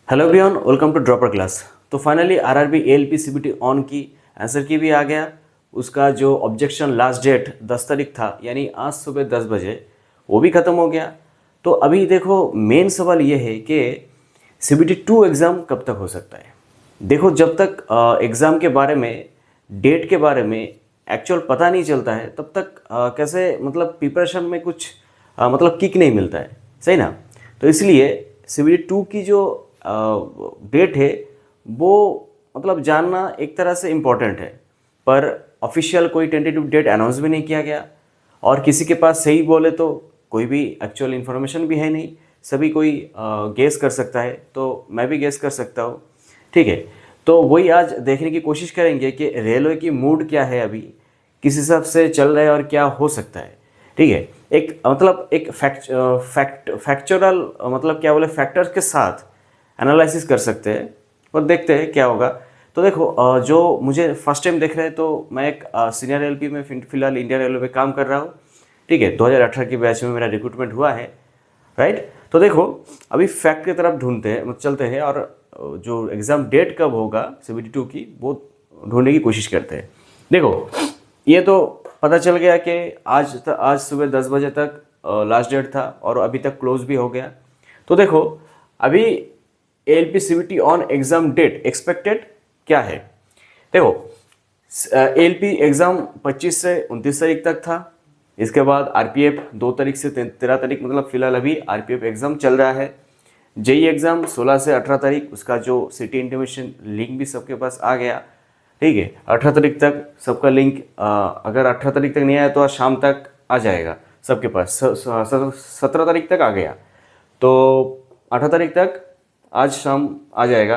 Hello everyone, welcome to dropper class. तो finally RRB ALP CBT on की answer key भी आ गया। उसका जो ऑब्जेक्शन लास्ट डेट 10 तारीख था, यानी आज सुबह 10 बजे, वो भी ख़त्म हो गया। तो अभी देखो, मेन सवाल ये है कि सीबीटी 2 एग्ज़ाम कब तक हो सकता है। देखो, जब तक एग्ज़ाम के बारे में, डेट के बारे में एक्चुअल पता नहीं चलता है, तब तक कैसे मतलब प्रिपरेशन में कुछ मतलब किक नहीं मिलता है, सही ना। तो इसलिए सीबीटी 2 की जो डेट है वो मतलब जानना एक तरह से इम्पोर्टेंट है, पर ऑफिशियल कोई टेंटेटिव डेट अनाउंस भी नहीं किया गया। और किसी के पास सही बोले तो कोई भी एक्चुअल इन्फॉर्मेशन भी है नहीं, सभी कोई गेस कर सकता है, तो मैं भी गेस कर सकता हूँ। ठीक है, तो वही आज देखने की कोशिश करेंगे कि रेलवे की मूड क्या है, अभी किस हिसाब से चल रहा है और क्या हो सकता है। ठीक है, एक मतलब एक फैक्चुअल मतलब क्या बोले, फैक्टर्स के साथ एनालिसिस कर सकते हैं और देखते हैं क्या होगा। तो देखो, जो मुझे फर्स्ट टाइम देख रहे हैं, तो मैं एक सीनियर एलपी में फिलहाल इंडियन रेलवे में काम कर रहा हूँ। ठीक है, 2018 के बैच में मेरा रिक्रूटमेंट हुआ है, राइट। तो देखो, अभी फैक्ट की तरफ ढूंढते हैं, चलते हैं, और जो एग्ज़ाम डेट कब होगा सीबीटी 2 की, वो ढूंढने की कोशिश करते हैं। देखो, ये तो पता चल गया कि आज सुबह 10 बजे तक लास्ट डेट था और अभी तक क्लोज भी हो गया। तो देखो, अभी ALP CBT on exam date expected क्या है। देखो, एएलपी एग्ज़ाम 25 से 29 तारीख तक था। इसके बाद आरपीएफ 2 तारीख से 13 तारीख, मतलब फिलहाल अभी आरपीएफ एग्ज़ाम चल रहा है। जेई एग्ज़ाम 16 से 18 तारीख, उसका जो सिटी इंटीमेशन लिंक भी सबके पास आ गया। ठीक है, 18 तारीख तक सबका लिंक, अगर 18 तारीख तक नहीं आया तो आज शाम तक आ जाएगा सबके पास। 17 तारीख तक आ गया, तो 18 तारीख तक आज शाम आ जाएगा।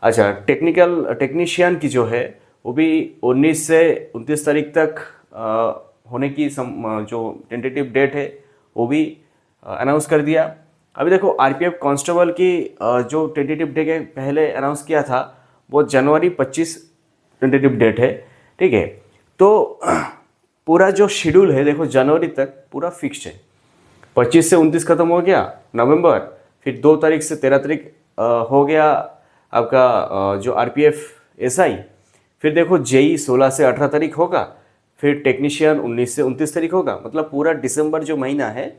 अच्छा, टेक्नीशियन की जो है वो भी 19 से 29 तारीख तक होने की जो टेंटेटिव डेट है वो भी अनाउंस कर दिया। अभी देखो, आरपीएफ कांस्टेबल की जो टेंटेटिव डेट है पहले अनाउंस किया था, वो जनवरी 25 टेंटेटिव डेट है। ठीक है, तो पूरा जो शेड्यूल है देखो, जनवरी तक पूरा फिक्स्ड है। 25 से 29 खत्म हो गया नवंबर, फिर 2 तारीख से 13 तारीख हो गया आपका जो आरपीएफ एसआई। फिर देखो, जेई 16 से 18 तारीख होगा, फिर टेक्नीशियन 19 से 29 तारीख होगा। मतलब पूरा दिसंबर जो महीना है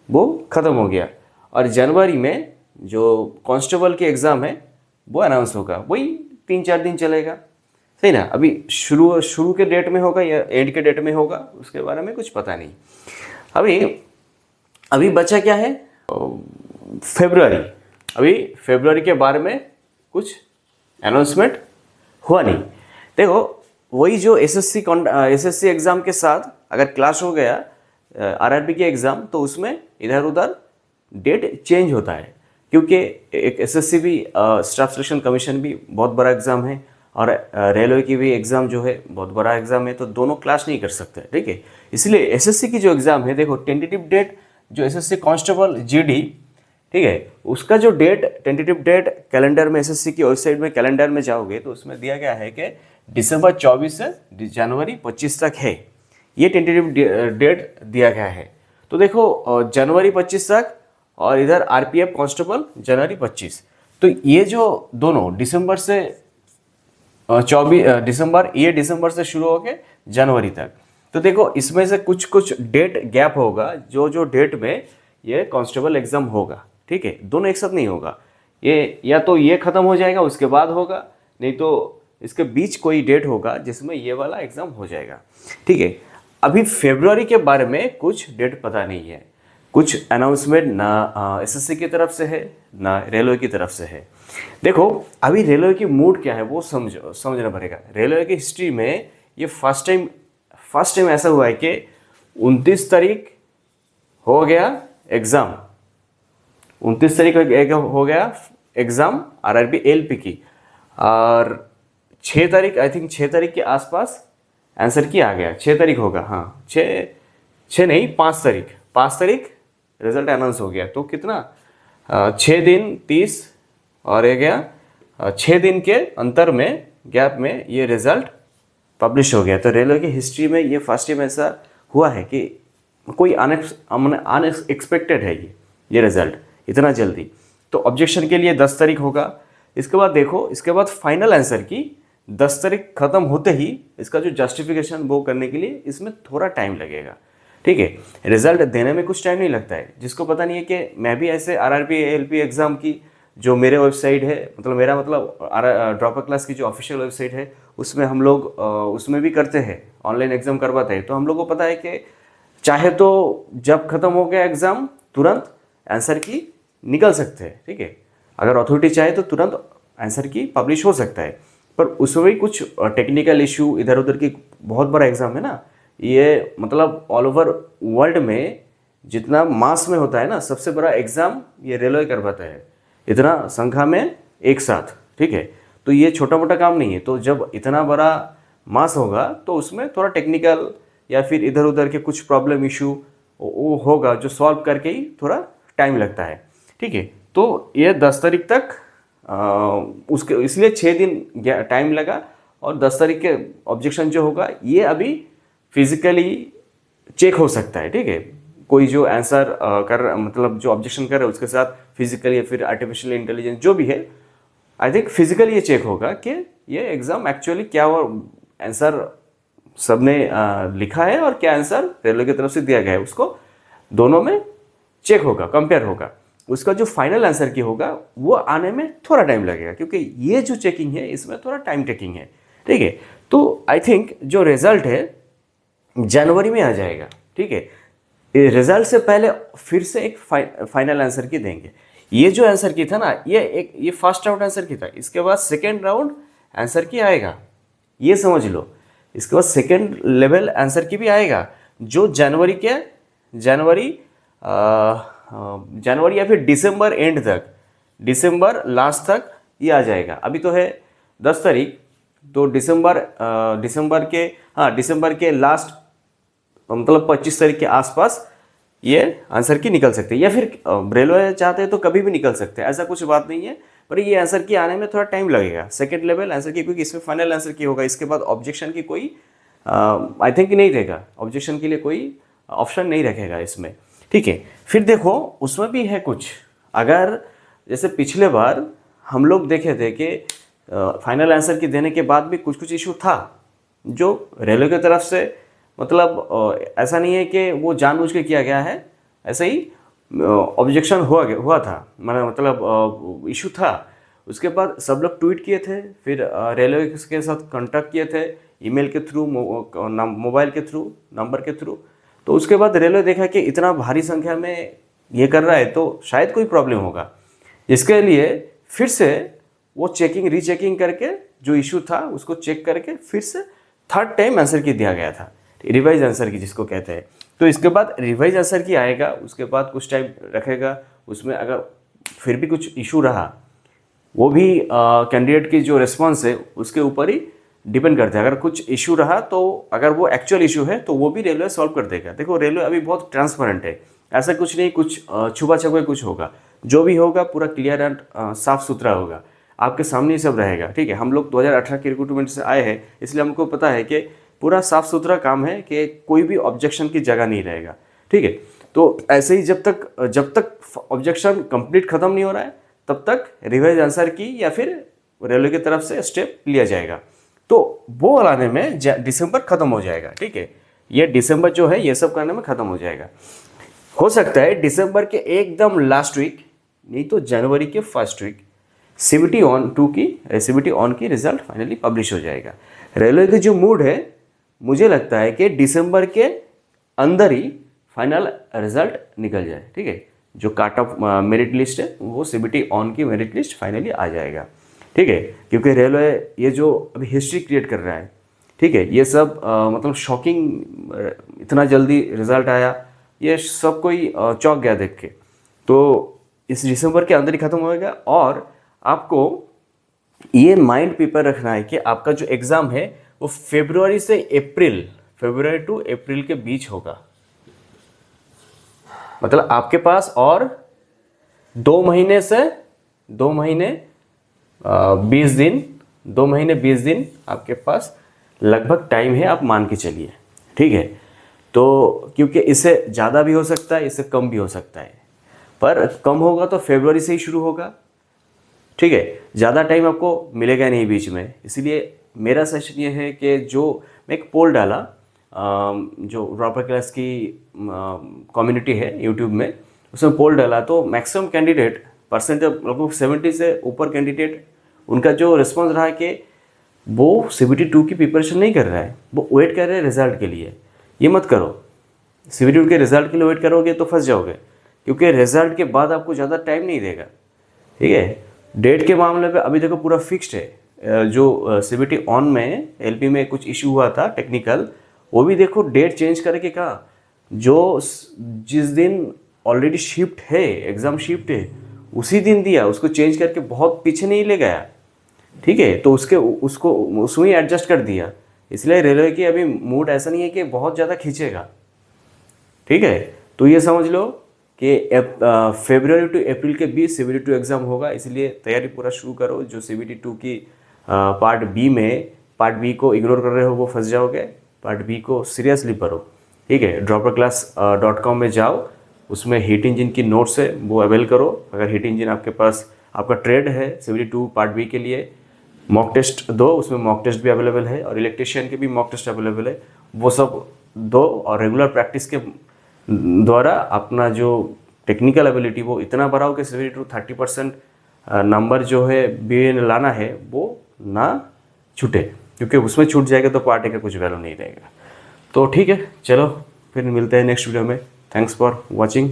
वो ख़त्म हो गया, और जनवरी में जो कांस्टेबल के एग्ज़ाम है वो अनाउंस होगा। वही 3-4 दिन चलेगा, सही ना। अभी शुरू के डेट में होगा या एंड के डेट में होगा, उसके बारे में कुछ पता नहीं। अभी अभी बचा क्या है, फरवरी। अभी फरवरी के बारे में कुछ अनाउंसमेंट हुआ नहीं। देखो, वही जो एसएससी एग्ज़ाम के साथ अगर क्लास हो गया आरआरबी के एग्ज़ाम, तो उसमें इधर उधर डेट चेंज होता है, क्योंकि एक एसएससी भी स्टाफ सिलेक्शन कमीशन भी बहुत बड़ा एग्ज़ाम है, और रेलवे की भी एग्ज़ाम जो है बहुत बड़ा एग्ज़ाम है, तो दोनों क्लास नहीं कर सकते। ठीक है, इसलिए एसएससी की जो एग्ज़ाम है, देखो टेंटेटिव डेट जो एसएससी कांस्टेबल जीडी, ठीक है, उसका जो डेट टेंटेटिव डेट कैलेंडर में, एसएससी की वेबसाइट में कैलेंडर में जाओगे तो उसमें दिया गया है कि दिसंबर 24 से जनवरी 25 तक है, ये टेंटेटिव डेट दिया गया है। तो देखो, जनवरी 25 तक, और इधर आरपीएफ कांस्टेबल जनवरी 25। तो ये जो दोनों दिसंबर से 24 दिसंबर, ये दिसंबर से शुरू हो के जनवरी तक। तो देखो, इसमें से कुछ कुछ डेट गैप होगा, जो जो डेट में ये कांस्टेबल एग्ज़ाम होगा। ठीक है, दोनों एक साथ नहीं होगा, ये या तो ये ख़त्म हो जाएगा उसके बाद होगा, नहीं तो इसके बीच कोई डेट होगा जिसमें ये वाला एग्ज़ाम हो जाएगा। ठीक है, अभी फरवरी के बारे में कुछ डेट पता नहीं है, कुछ अनाउंसमेंट ना एसएससी की तरफ से है ना रेलवे की तरफ से है। देखो, अभी रेलवे की मूड क्या है वो समझना पड़ेगा। रेलवे की हिस्ट्री में ये फर्स्ट टाइम ऐसा हुआ है कि 29 तारीख हो गया एग्ज़ाम, 29 तारीख हो गया एग्ज़ाम आरआरबी एएलपी की, और 6 तारीख, आई थिंक 6 तारीख के आसपास आंसर की आ गया। 6 तारीख होगा, हाँ, 6 नहीं, 5 तारीख रिजल्ट अनाउंस हो गया। तो कितना, 6 दिन 30 और ये गया 6 दिन के अंतर में, गैप में ये रिज़ल्ट पब्लिश हो गया। तो रेलवे की हिस्ट्री में ये फर्स्ट टाइम ऐसा हुआ है कि कोई अनएक्सपेक्टेड है ये रिज़ल्ट इतना जल्दी। तो ऑब्जेक्शन के लिए 10 तारीख होगा। इसके बाद देखो, इसके बाद फाइनल आंसर की 10 तारीख खत्म होते ही इसका जो जस्टिफिकेशन वो करने के लिए इसमें थोड़ा टाइम लगेगा, ठीक है। रिजल्ट देने में कुछ टाइम नहीं लगता है। जिसको पता नहीं है कि मैं भी ऐसे आरआरबी एएलपी एग्ज़ाम की जो मेरे वेबसाइट है, मतलब मेरा मतलब ड्रॉपर क्लास की जो ऑफिशियल वेबसाइट है, उसमें हम लोग उसमें भी करते हैं, ऑनलाइन एग्ज़ाम करवाते हैं। तो हम लोग को पता है कि चाहे तो जब ख़त्म हो गया एग्ज़ाम तुरंत आंसर की निकल सकते हैं, ठीक है। अगर अथॉरिटी चाहे तो तुरंत आंसर की पब्लिश हो सकता है, पर उसमें भी कुछ टेक्निकल इशू इधर उधर की, बहुत बड़ा एग्ज़ाम है ना ये, मतलब ऑल ओवर वर्ल्ड में जितना मास में होता है ना सबसे बड़ा एग्ज़ाम ये रेलवे करवाता है, इतना संख्या में एक साथ, ठीक है। तो ये छोटा मोटा काम नहीं है। तो जब इतना बड़ा मास होगा तो उसमें थोड़ा टेक्निकल या फिर इधर उधर के कुछ प्रॉब्लम इशू वो होगा जो सॉल्व करके ही थोड़ा टाइम लगता है, ठीक है। तो ये 10 तारीख तक उसके इसलिए 6 दिन टाइम लगा, और 10 तारीख के ऑब्जेक्शन जो होगा ये अभी फिजिकली चेक हो सकता है, ठीक है। कोई जो आंसर मतलब जो ऑब्जेक्शन कर रहा है उसके साथ फिजिकली या फिर आर्टिफिशियल इंटेलिजेंस जो भी है, आई थिंक फिजिकली ये चेक होगा कि ये एग्ज़ाम एक्चुअली क्या वो आंसर सबने लिखा है और क्या आंसर रेलवे की तरफ से दिया गया है, उसको दोनों में चेक होगा, कंपेयर होगा। उसका जो फाइनल आंसर की होगा वो आने में थोड़ा टाइम लगेगा, क्योंकि ये जो चेकिंग है इसमें थोड़ा टाइम टेकिंग है, ठीक है। तो आई थिंक जो रिजल्ट है जनवरी में आ जाएगा, ठीक है। रिजल्ट से पहले फिर से एक फाइनल आंसर की देंगे। ये जो आंसर की था ना, ये फर्स्ट राउंड आंसर की था, इसके बाद सेकेंड राउंड आंसर की आएगा, ये समझ लो। इसके बाद सेकेंड लेवल आंसर की भी आएगा, जो जनवरी या फिर दिसंबर एंड तक, दिसंबर लास्ट तक ये आ जाएगा। अभी तो है 10 तारीख, तो दिसंबर के लास्ट मतलब 25 तारीख के आसपास ये आंसर की निकल सकते हैं, या फिर रेलवे चाहते हैं तो कभी भी निकल सकते हैं, ऐसा कुछ बात नहीं है। पर ये आंसर की आने में थोड़ा टाइम लगेगा, सेकेंड लेवल आंसर की, क्योंकि इसमें फाइनल आंसर की होगा। इसके बाद ऑब्जेक्शन की कोई आई थिंक नहीं देगा, ऑब्जेक्शन के लिए कोई ऑप्शन नहीं रखेगा इसमें, ठीक है। फिर देखो उसमें भी है कुछ, अगर जैसे पिछले बार हम लोग देखे थे कि फाइनल आंसर की देने के बाद भी कुछ कुछ इशू था जो रेलवे की तरफ से, मतलब ऐसा नहीं है कि वो जानबूझ के किया गया है, ऐसे ही ऑब्जेक्शन हुआ था, मतलब इशू था। उसके बाद सब लोग ट्वीट किए थे, फिर रेलवे के साथ कांटेक्ट किए थे ईमेल के थ्रू, मोबाइल के थ्रू, नंबर के थ्रू। तो उसके बाद रेलवे देखा कि इतना भारी संख्या में ये कर रहा है तो शायद कोई प्रॉब्लम होगा, जिसके लिए फिर से वो रीचेकिंग करके जो इशू था उसको चेक करके फिर से थर्ड टाइम आंसर की दिया गया था, रिवाइज आंसर की जिसको कहते हैं। तो इसके बाद रिवाइज आंसर की आएगा, उसके बाद कुछ टाइम रखेगा, उसमें अगर फिर भी कुछ इशू रहा, वो भी कैंडिडेट की जो रिस्पॉन्स है उसके ऊपर ही डिपेंड करता है। अगर कुछ इशू रहा तो अगर वो एक्चुअल इशू है तो वो भी रेलवे सॉल्व कर देगा। देखो रेलवे अभी बहुत ट्रांसपेरेंट है, ऐसा कुछ नहीं कुछ छुपा छुपा कुछ होगा, जो भी होगा पूरा क्लियर एंड साफ सुथरा होगा, आपके सामने ही सब रहेगा, ठीक है। हम लोग 2018 के रिक्रूटमेंट से आए हैं, इसलिए हमको पता है कि पूरा साफ सुथरा काम है कि कोई भी ऑब्जेक्शन की जगह नहीं रहेगा, ठीक है। तो ऐसे ही जब तक ऑब्जेक्शन कंप्लीट खत्म नहीं हो रहा है तब तक रिवाइज आंसर की या फिर रेलवे की तरफ से स्टेप लिया जाएगा। तो वो लाने में दिसंबर खत्म हो जाएगा, ठीक है। ये दिसंबर जो है ये सब करने में खत्म हो जाएगा। हो सकता है दिसंबर के एकदम लास्ट वीक, नहीं तो जनवरी के फर्स्ट वीक CBT ऑन की रिजल्ट फाइनली पब्लिश हो जाएगा। रेलवे की जो मूड है, मुझे लगता है कि दिसंबर के अंदर ही फाइनल रिजल्ट निकल जाए, ठीक है। जो काट ऑफ मेरिट लिस्ट है वो CBT ऑन की मेरिट लिस्ट फाइनली आ जाएगा, ठीक है। क्योंकि रेलवे ये जो अभी हिस्ट्री क्रिएट कर रहा है, ठीक है, ये सब मतलब शॉकिंग, इतना जल्दी रिजल्ट आया, ये सब कोई चौंक गया देख के। तो इस दिसंबर के अंदर ही खत्म होएगा, और आपको ये माइंड पेपर रखना है कि आपका जो एग्ज़ाम है वो फरवरी टू अप्रैल के बीच होगा। मतलब आपके पास और 2 महीने 20 दिन आपके पास लगभग टाइम है, आप मान के चलिए, ठीक है। तो क्योंकि इससे ज़्यादा भी हो सकता है, इससे कम भी हो सकता है। पर कम होगा तो फरवरी से ही शुरू होगा, ठीक है। ज़्यादा टाइम आपको मिलेगा नहीं बीच में, इसीलिए मेरा सजेशन ये है कि जो मैं एक पोल डाला, जो ड्रॉपर क्लास की कम्युनिटी है यूट्यूब में, उसमें पोल डाला तो मैक्सिमम कैंडिडेट परसेंटेज लगभग 70 से ऊपर कैंडिडेट, उनका जो रिस्पॉन्स रहा है कि वो CBT 2 की प्रिपरेशन नहीं कर रहा है, वो वेट कर रहे हैं रिजल्ट के लिए। ये मत करो, CBT 2 के रिजल्ट के लिए वेट करोगे तो फंस जाओगे, क्योंकि रिजल्ट के बाद आपको ज़्यादा टाइम नहीं देगा, ठीक है। डेट के मामले पे अभी देखो पूरा फिक्स्ड है। जो CBT ऑन में LP में कुछ इशू हुआ था टेक्निकल, वो भी देखो डेट चेंज करके कहा, जो जिस दिन ऑलरेडी शिफ्ट है, एग्ज़ाम शिफ्ट है, उसी दिन दिया, उसको चेंज करके बहुत पीछे नहीं ले गया, ठीक है। तो उसको उसमें ही एडजस्ट कर दिया, इसलिए रेलवे की अभी मूड ऐसा नहीं है कि बहुत ज़्यादा खींचेगा, ठीक है। तो ये समझ लो कि फरवरी टू अप्रैल के बीच CBT 2 एग्ज़ाम होगा, इसलिए तैयारी पूरा शुरू करो। जो CBT 2 की पार्ट बी में, पार्ट बी को इग्नोर कर रहे हो वो फंस जाओगे, पार्ट बी को सीरियसली पढ़ो, ठीक है। dropperclass.com में जाओ, उसमें हीट इंजन की नोट्स है वो अवेल करो। अगर हीट इंजन आपके पास, आपका ट्रेड है CBT 2 पार्ट बी के लिए, मॉक टेस्ट दो, उसमें मॉक टेस्ट भी अवेलेबल है और इलेक्ट्रिशियन के भी मॉक टेस्ट अवेलेबल है, वो सब दो। और रेगुलर प्रैक्टिस के द्वारा अपना जो टेक्निकल एबिलिटी वो इतना बढ़ाओ कि CBT 2 30% नंबर जो है बी लाना है वो ना छूटे, क्योंकि उसमें छूट जाएगा तो पार्टी का कुछ वैल्यू नहीं रहेगा। तो ठीक है, चलो फिर मिलते हैं नेक्स्ट वीडियो में। Thanks for watching.